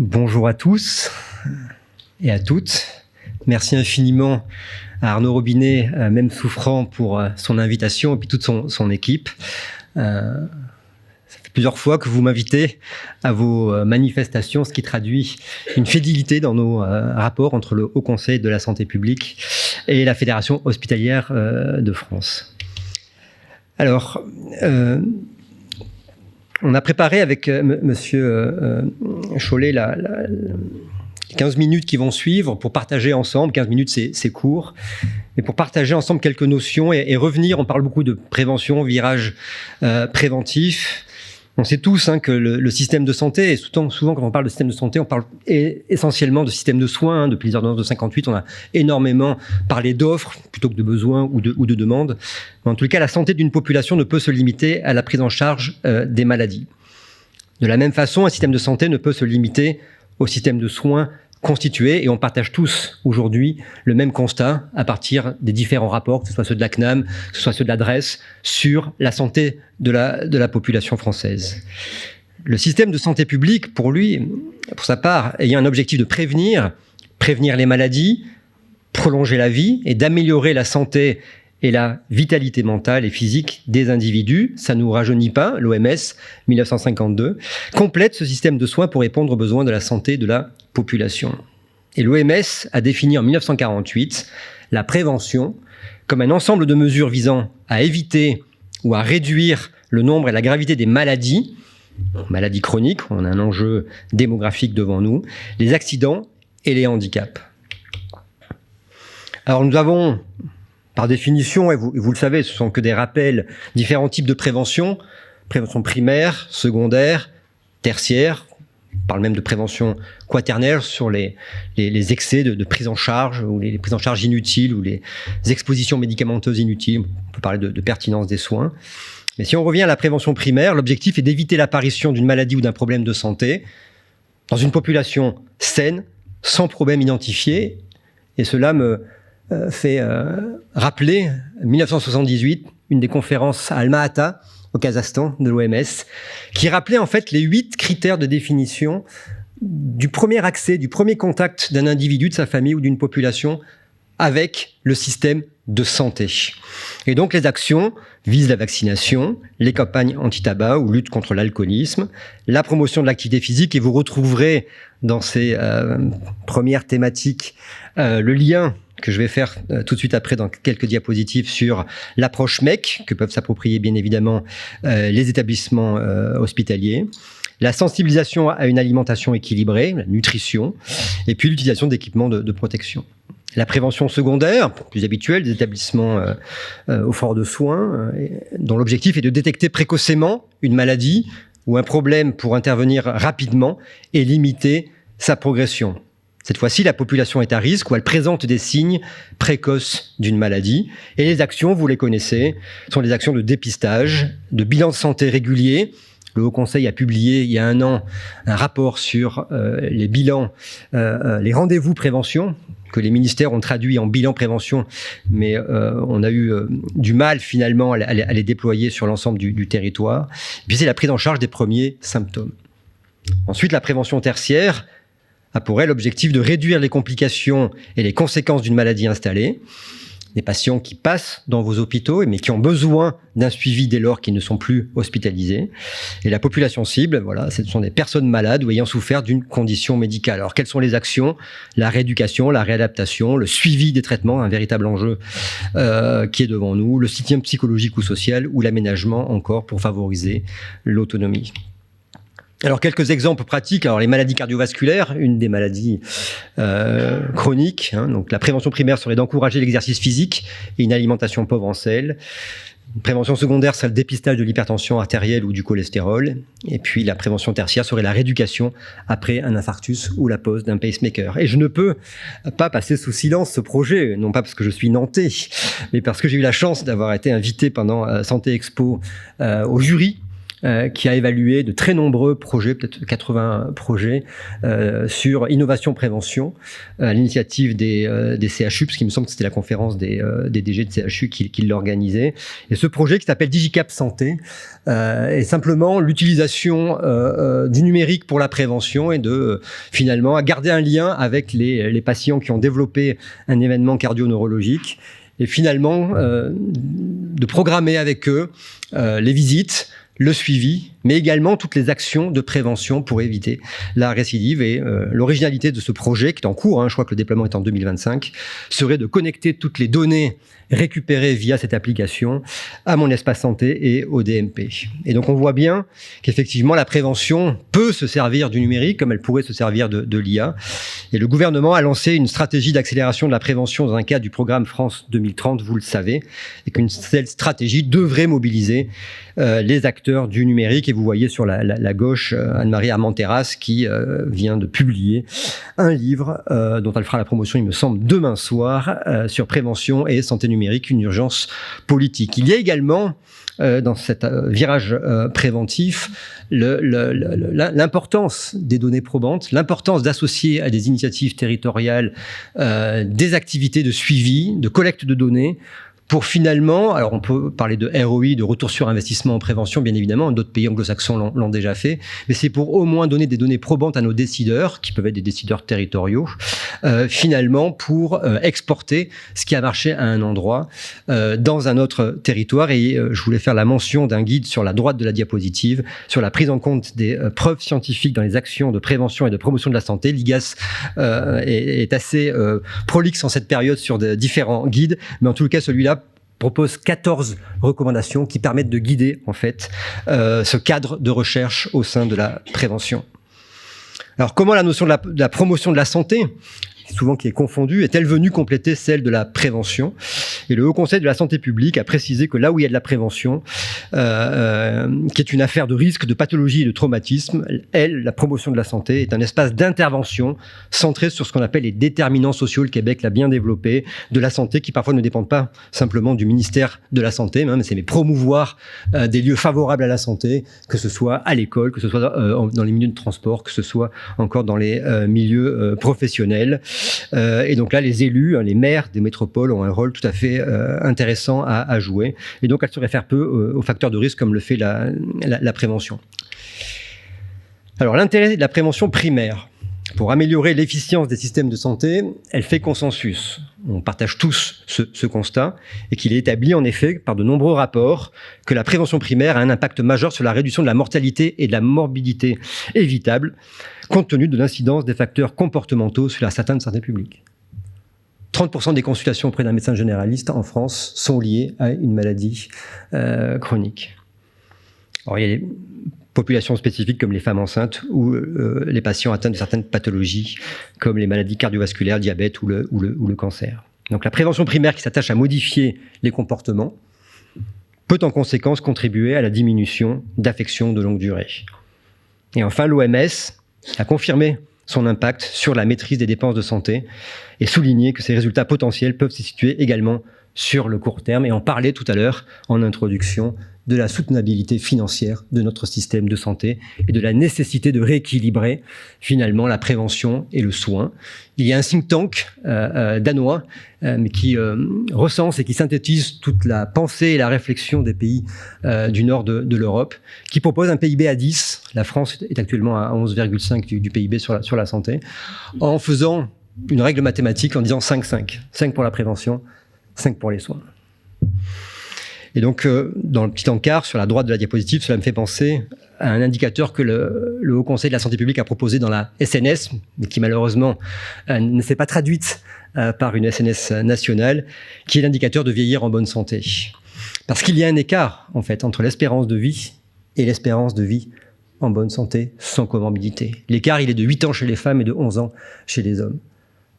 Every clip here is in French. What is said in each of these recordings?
Bonjour à tous et à toutes. Merci infiniment à Arnaud Robinet, même souffrant, pour son invitation et puis toute son équipe. Ça fait plusieurs fois que vous m'invitez à vos manifestations, ce qui traduit une fidélité dans nos rapports entre le Haut Conseil de la santé publique et la Fédération hospitalière de France. Alors, on a préparé avec monsieur Chollet les 15 minutes qui vont suivre pour partager ensemble, 15 minutes c'est court, mais pour partager ensemble quelques notions et revenir, on parle beaucoup de prévention, virage préventif. On sait tous que le système de santé, et souvent quand on parle de système de santé, on parle essentiellement de système de soins. Depuis les ordonnances de 58, on a énormément parlé d'offres plutôt que de besoins ou de demandes. Mais en tout cas, la santé d'une population ne peut se limiter à la prise en charge des maladies. De la même façon, un système de santé ne peut se limiter au système de soins constitué, et on partage tous aujourd'hui le même constat à partir des différents rapports, que ce soit ceux de la CNAM, que ce soit ceux de l'adresse, sur la santé de la population française. Le système de santé publique, pour lui, pour sa part, ayant un objectif de prévenir les maladies, prolonger la vie et d'améliorer la santé et la vitalité mentale et physique des individus, ça ne nous rajeunit pas, l'OMS 1952, complète ce système de soins pour répondre aux besoins de la santé de la population. Et l'OMS a défini en 1948 la prévention comme un ensemble de mesures visant à éviter ou à réduire le nombre et la gravité des maladies chroniques, on a un enjeu démographique devant nous, les accidents et les handicaps. Alors nous avons, par définition, et vous le savez, ce sont que des rappels, différents types de prévention primaire, secondaire, tertiaire. On parle même de prévention quaternaire sur les excès de prise en charge, ou les prises en charge inutiles, ou les expositions médicamenteuses inutiles. On peut parler de pertinence des soins. Mais si on revient à la prévention primaire, l'objectif est d'éviter l'apparition d'une maladie ou d'un problème de santé dans une population saine, sans problème identifié. Et cela me fait rappeler 1978, une des conférences à Alma-Ata, au Kazakhstan, de l'OMS, qui rappelait en fait les 8 critères de définition du premier accès, du premier contact d'un individu, de sa famille ou d'une population avec le système de santé. Et donc les actions visent la vaccination, les campagnes anti-tabac ou lutte contre l'alcoolisme, la promotion de l'activité physique, et vous retrouverez dans ces premières thématiques le lien que je vais faire tout de suite après dans quelques diapositives sur l'approche MEC, que peuvent s'approprier bien évidemment les établissements hospitaliers, la sensibilisation à une alimentation équilibrée, la nutrition, et puis l'utilisation d'équipements de protection. La prévention secondaire, plus habituelle, des établissements offrant de soins, dont l'objectif est de détecter précocement une maladie ou un problème pour intervenir rapidement et limiter sa progression. Cette fois-ci, la population est à risque ou elle présente des signes précoces d'une maladie. Et les actions, vous les connaissez, sont des actions de dépistage, de bilan de santé régulier. Le Haut Conseil a publié il y a 1 an un rapport sur les bilans, les rendez-vous prévention, que les ministères ont traduit en bilan prévention, mais on a eu du mal finalement à les déployer sur l'ensemble du territoire. Et puis c'est la prise en charge des premiers symptômes. Ensuite, la prévention tertiaire a pour elle l'objectif de réduire les complications et les conséquences d'une maladie installée. Des patients qui passent dans vos hôpitaux, mais qui ont besoin d'un suivi dès lors qu'ils ne sont plus hospitalisés. Et la population cible, voilà, ce sont des personnes malades ou ayant souffert d'une condition médicale. Alors, quelles sont les actions ? La rééducation, la réadaptation, le suivi des traitements, un véritable enjeu qui est devant nous, le soutien psychologique ou social, ou l'aménagement encore pour favoriser l'autonomie. Alors, quelques exemples pratiques. Alors, les maladies cardiovasculaires, une des maladies chroniques. Donc, la prévention primaire serait d'encourager l'exercice physique et une alimentation pauvre en sel. Une prévention secondaire serait le dépistage de l'hypertension artérielle ou du cholestérol. Et puis, la prévention tertiaire serait la rééducation après un infarctus ou la pose d'un pacemaker. Et je ne peux pas passer sous silence ce projet, non pas parce que je suis nantais, mais parce que j'ai eu la chance d'avoir été invité pendant Santé Expo au jury qui a évalué de très nombreux projets, peut-être 80 projets, sur innovation-prévention, à l'initiative des CHU, parce qu'il me semble que c'était la conférence des DG de CHU qui l'organisait. Et ce projet qui s'appelle DigiCap Santé est simplement l'utilisation du numérique pour la prévention et de finalement à garder un lien avec les patients qui ont développé un événement cardio-neurologique et finalement de programmer avec eux les visites, le suivi, mais également toutes les actions de prévention pour éviter la récidive. Et l'originalité de ce projet, qui est en cours, je crois que le déploiement est en 2025, serait de connecter toutes les données récupérées via cette application à Mon Espace Santé et au DMP. Et donc on voit bien qu'effectivement la prévention peut se servir du numérique comme elle pourrait se servir de l'IA. Et le gouvernement a lancé une stratégie d'accélération de la prévention dans un cadre du programme France 2030, vous le savez, et qu'une telle stratégie devrait mobiliser les acteurs du numérique. Et vous voyez sur la gauche Anne-Marie Armand-Terrasse qui vient de publier un livre dont elle fera la promotion, il me semble, demain soir, sur prévention et santé numérique, une urgence politique. Il y a également dans cet virage préventif l'importance des données probantes, l'importance d'associer à des initiatives territoriales des activités de suivi, de collecte de données, pour finalement, alors on peut parler de ROI, de retour sur investissement en prévention, bien évidemment, d'autres pays anglo-saxons l'ont déjà fait, mais c'est pour au moins donner des données probantes à nos décideurs, qui peuvent être des décideurs territoriaux, finalement pour exporter ce qui a marché à un endroit dans un autre territoire. Et je voulais faire la mention d'un guide sur la droite de la diapositive, sur la prise en compte des preuves scientifiques dans les actions de prévention et de promotion de la santé. L'IGAS est assez prolixe en cette période sur de différents guides, mais en tout cas celui-là propose 14 recommandations qui permettent de guider en fait ce cadre de recherche au sein de la prévention. Alors comment la notion de la promotion de la santé, souvent qui est confondue, est-elle venue compléter celle de la prévention? Et le Haut Conseil de la santé publique a précisé que là où il y a de la prévention, qui est une affaire de risque, de pathologie et de traumatisme, la promotion de la santé est un espace d'intervention centré sur ce qu'on appelle les déterminants sociaux, le Québec l'a bien développé, de la santé, qui parfois ne dépendent pas simplement du ministère de la Santé, mais c'est promouvoir des lieux favorables à la santé, que ce soit à l'école, que ce soit dans les milieux de transport, que ce soit encore dans les milieux professionnels. Et donc là, les élus, les maires des métropoles ont un rôle tout à fait intéressant à jouer. Et donc, elle se réfère peu aux facteurs de risque comme le fait la prévention. Alors, l'intérêt de la prévention primaire, pour améliorer l'efficience des systèmes de santé, elle fait consensus. On partage tous ce constat et qu'il est établi en effet par de nombreux rapports que la prévention primaire a un impact majeur sur la réduction de la mortalité et de la morbidité évitable, compte tenu de l'incidence des facteurs comportementaux sur la santé publique. 30% des consultations auprès d'un médecin généraliste en France sont liées à une maladie chronique. Alors, il y a des populations spécifiques comme les femmes enceintes ou les patients atteints de certaines pathologies comme les maladies cardiovasculaires, le diabète ou le cancer. Donc la prévention primaire qui s'attache à modifier les comportements peut en conséquence contribuer à la diminution d'affections de longue durée. Et enfin, l'OMS a confirmé son impact sur la maîtrise des dépenses de santé et souligné que ces résultats potentiels peuvent se situer également sur le court terme. Et en parlait tout à l'heure en introduction de la soutenabilité financière de notre système de santé et de la nécessité de rééquilibrer finalement la prévention et le soin. Il y a un think tank danois mais qui recense et qui synthétise toute la pensée et la réflexion des pays du nord de l'Europe, qui propose un PIB à 10. La France est actuellement à 11,5 du PIB sur la santé, en faisant une règle mathématique en disant 5-5. 5 pour la prévention, 5 pour les soins. Et donc, dans le petit encart, sur la droite de la diapositive, cela me fait penser à un indicateur que le Haut Conseil de la santé publique a proposé dans la SNS, mais qui malheureusement ne s'est pas traduite par une SNS nationale, qui est l'indicateur de vieillir en bonne santé. Parce qu'il y a un écart, en fait, entre l'espérance de vie et l'espérance de vie en bonne santé, sans comorbidité. L'écart, il est de 8 ans chez les femmes et de 11 ans chez les hommes.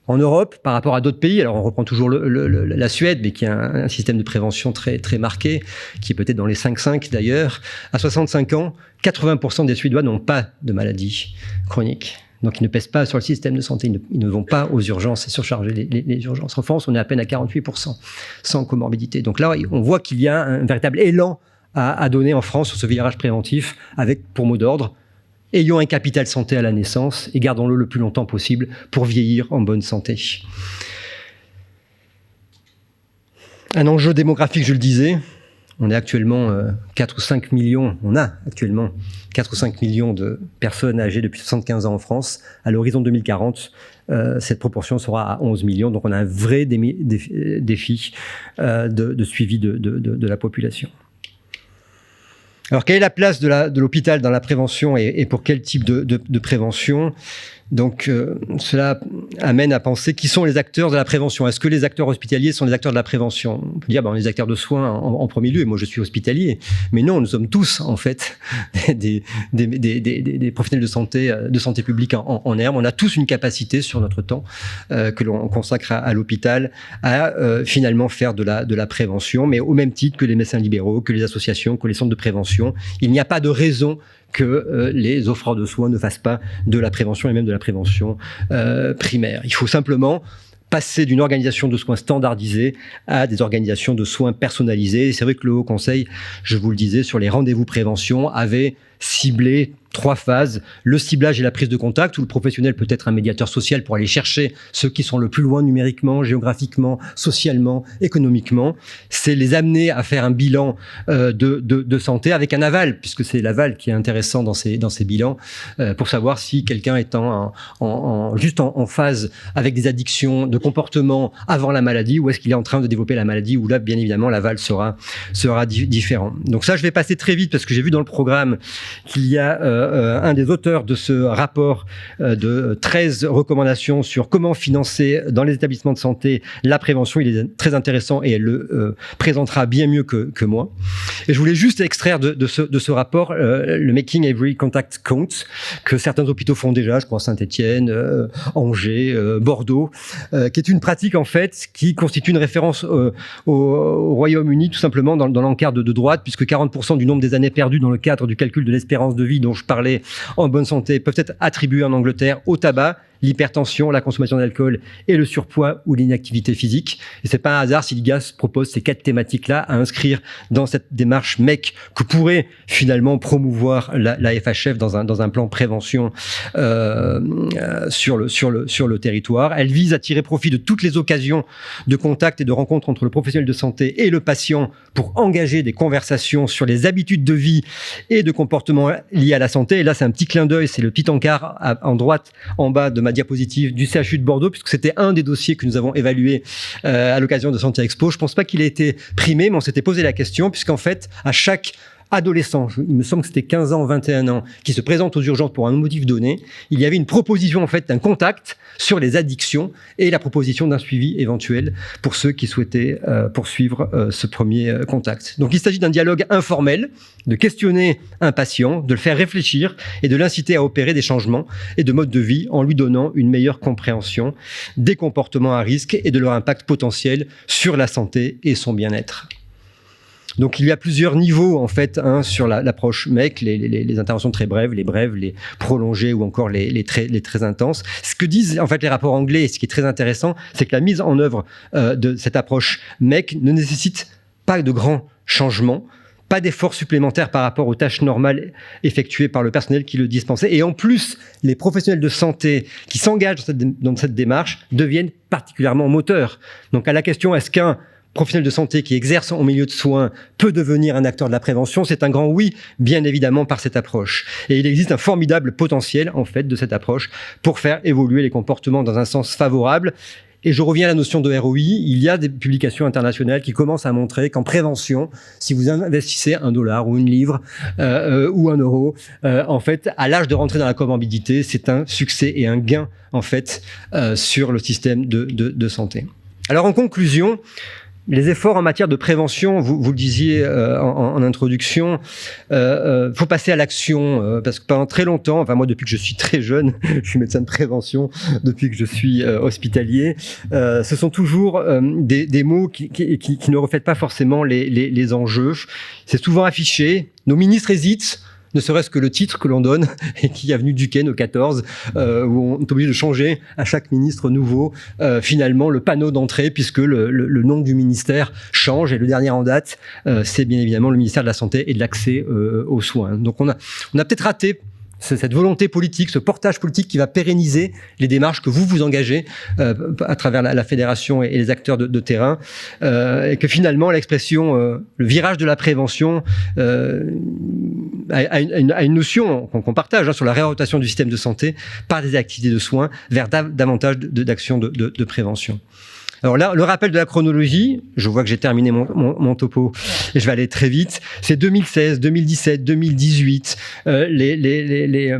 En Europe, par rapport à d'autres pays, alors on reprend toujours la Suède, mais qui a un système de prévention très, très marqué, qui est peut-être dans les 5-5 d'ailleurs, à 65 ans, 80% des Suédois n'ont pas de maladie chronique. Donc ils ne pèsent pas sur le système de santé, ils ne vont pas aux urgences et surcharger les urgences. En France, on est à peine à 48%, sans comorbidité. Donc là, on voit qu'il y a un véritable élan à donner en France sur ce virage préventif avec pour mot d'ordre: ayons un capital santé à la naissance et gardons-le le plus longtemps possible pour vieillir en bonne santé. Un enjeu démographique, je le disais. On a actuellement 4 ou 5 millions de personnes âgées depuis 75 ans en France. À l'horizon 2040, cette proportion sera à 11 millions. Donc on a un vrai défi de suivi de la population. Alors, quelle est la place de l'hôpital dans la prévention et pour quel type de prévention ? Donc, cela amène à penser qui sont les acteurs de la prévention. Est-ce que les acteurs hospitaliers sont les acteurs de la prévention ? On peut dire, on est les acteurs de soins en premier lieu, et moi je suis hospitalier. Mais non, nous sommes tous, en fait, des professionnels de santé publique en herbe. On a tous une capacité sur notre temps que l'on consacre à l'hôpital à finalement faire de la prévention, mais au même titre que les médecins libéraux, que les associations, que les centres de prévention. Il n'y a pas de raison que les offreurs de soins ne fassent pas de la prévention et même de la prévention primaire. Il faut simplement passer d'une organisation de soins standardisée à des organisations de soins personnalisées. C'est vrai que le Haut Conseil, je vous le disais, sur les rendez-vous prévention, avait ciblé 3 phases: le ciblage et la prise de contact, où le professionnel peut être un médiateur social pour aller chercher ceux qui sont le plus loin numériquement, géographiquement, socialement, économiquement. C'est les amener à faire un bilan de santé avec un aval, puisque c'est l'aval qui est intéressant dans ces bilans, pour savoir si quelqu'un est juste en phase avec des addictions, de comportement avant la maladie, ou est-ce qu'il est en train de développer la maladie, où là, bien évidemment, l'aval sera différent. Donc ça, je vais passer très vite, parce que j'ai vu dans le programme qu'il y a un des auteurs de ce rapport de 13 recommandations sur comment financer dans les établissements de santé la prévention. Il est très intéressant et elle le présentera bien mieux que moi. Et je voulais juste extraire de ce rapport le Making Every Contact Count, que certains hôpitaux font déjà, je crois Saint-Étienne, Angers, Bordeaux, qui est une pratique en fait qui constitue une référence au Royaume-Uni, tout simplement dans l'encart de droite, puisque 40% du nombre des années perdues dans le cadre du calcul de l'espérance de vie dont je parlais en bonne santé peuvent être attribués en Angleterre au tabac, l'hypertension, la consommation d'alcool et le surpoids ou l'inactivité physique. Et c'est pas un hasard si l'IGAS propose ces 4 thématiques-là à inscrire dans cette démarche MEC que pourrait finalement promouvoir la FHF dans un plan prévention sur le territoire. Elle vise à tirer profit de toutes les occasions de contact et de rencontre entre le professionnel de santé et le patient pour engager des conversations sur les habitudes de vie et de comportement liés à la santé. Et là, c'est un petit clin d'œil, c'est le petit encart en droite en bas de ma diapositive du CHU de Bordeaux, puisque c'était un des dossiers que nous avons évalué à l'occasion de Santé Expo. Je ne pense pas qu'il ait été primé, mais on s'était posé la question, puisqu'en fait, à chaque adolescent, il me semble que c'était 15 ans, 21 ans, qui se présente aux urgences pour un motif donné, il y avait une proposition en fait d'un contact sur les addictions et la proposition d'un suivi éventuel pour ceux qui souhaitaient poursuivre ce premier contact. Donc il s'agit d'un dialogue informel, de questionner un patient, de le faire réfléchir et de l'inciter à opérer des changements et de mode de vie en lui donnant une meilleure compréhension des comportements à risque et de leur impact potentiel sur la santé et son bien-être. Donc il y a plusieurs niveaux en fait sur l'approche MEC, les interventions très brèves, les prolongées ou encore les très intenses. Ce que disent en fait les rapports anglais, et ce qui est très intéressant, c'est que la mise en œuvre de cette approche MEC ne nécessite pas de grands changements, pas d'efforts supplémentaires par rapport aux tâches normales effectuées par le personnel qui le dispensait. Et en plus, les professionnels de santé qui s'engagent dans cette démarche deviennent particulièrement moteurs. Donc à la question, est-ce qu'un professionnel de santé qui exerce en milieu de soins peut devenir un acteur de la prévention, c'est un grand oui, bien évidemment, par cette approche. Et il existe un formidable potentiel, en fait, de cette approche pour faire évoluer les comportements dans un sens favorable. Et je reviens à la notion de ROI. Il y a des publications internationales qui commencent à montrer qu'en prévention, si vous investissez $1 ou une livre ou €1, en fait, à l'âge de rentrer dans la comorbidité, c'est un succès et un gain, en fait, sur le système de santé. Alors, en conclusion, les efforts en matière de prévention, vous le disiez en introduction, faut passer à l'action parce que pendant très longtemps, enfin moi depuis que je suis très jeune, je suis médecin de prévention depuis que je suis hospitalier, ce sont toujours des mots qui ne reflètent pas forcément les enjeux. C'est souvent affiché, nos ministres hésitent. ne serait-ce que le titre que l'on donne et qui est avenue Duquesne au 14, où on est obligé de changer à chaque ministre nouveau finalement le panneau d'entrée, puisque le nom du ministère change, et le dernier en date, c'est bien évidemment le ministère de la Santé et de l'accès aux soins. Donc on a peut-être raté cette volonté politique, ce portage politique qui va pérenniser les démarches que vous engagez à travers la fédération et les acteurs de terrain, et que finalement l'expression le virage de la prévention a une notion qu'on partage sur la réorientation du système de santé par des activités de soins vers davantage d'actions de prévention. Alors là, le rappel de la chronologie, je vois que j'ai terminé mon topo et je vais aller très vite. C'est 2016, 2017, 2018, les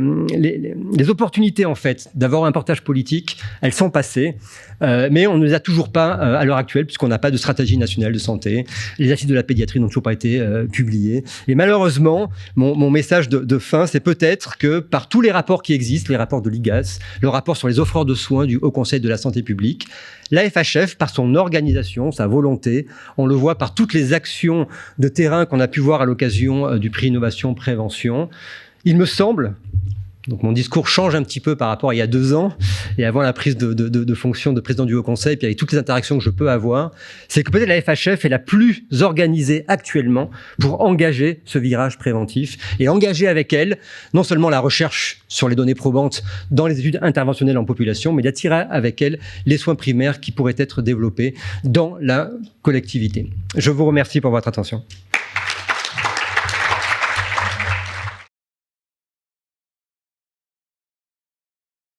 opportunités en fait d'avoir un portage politique, elles sont passées, mais on ne les a toujours pas à l'heure actuelle puisqu'on n'a pas de stratégie nationale de santé. Les assises de la pédiatrie n'ont toujours pas été publiées. Et malheureusement, mon message de fin, c'est peut-être que par tous les rapports qui existent, les rapports de l'IGAS, le rapport sur les offreurs de soins du Haut Conseil de la santé publique, la FHF, par son organisation, sa volonté, on le voit par toutes les actions de terrain qu'on a pu voir à l'occasion du prix Innovation Prévention. Il me semble, donc mon discours change un petit peu par rapport à il y a 2 ans et avant la prise de fonction de président du Haut Conseil, puis avec toutes les interactions que je peux avoir, c'est que peut-être la FHF est la plus organisée actuellement pour engager ce virage préventif et engager avec elle non seulement la recherche sur les données probantes dans les études interventionnelles en population, mais d'attirer avec elle les soins primaires qui pourraient être développés dans la collectivité. Je vous remercie pour votre attention.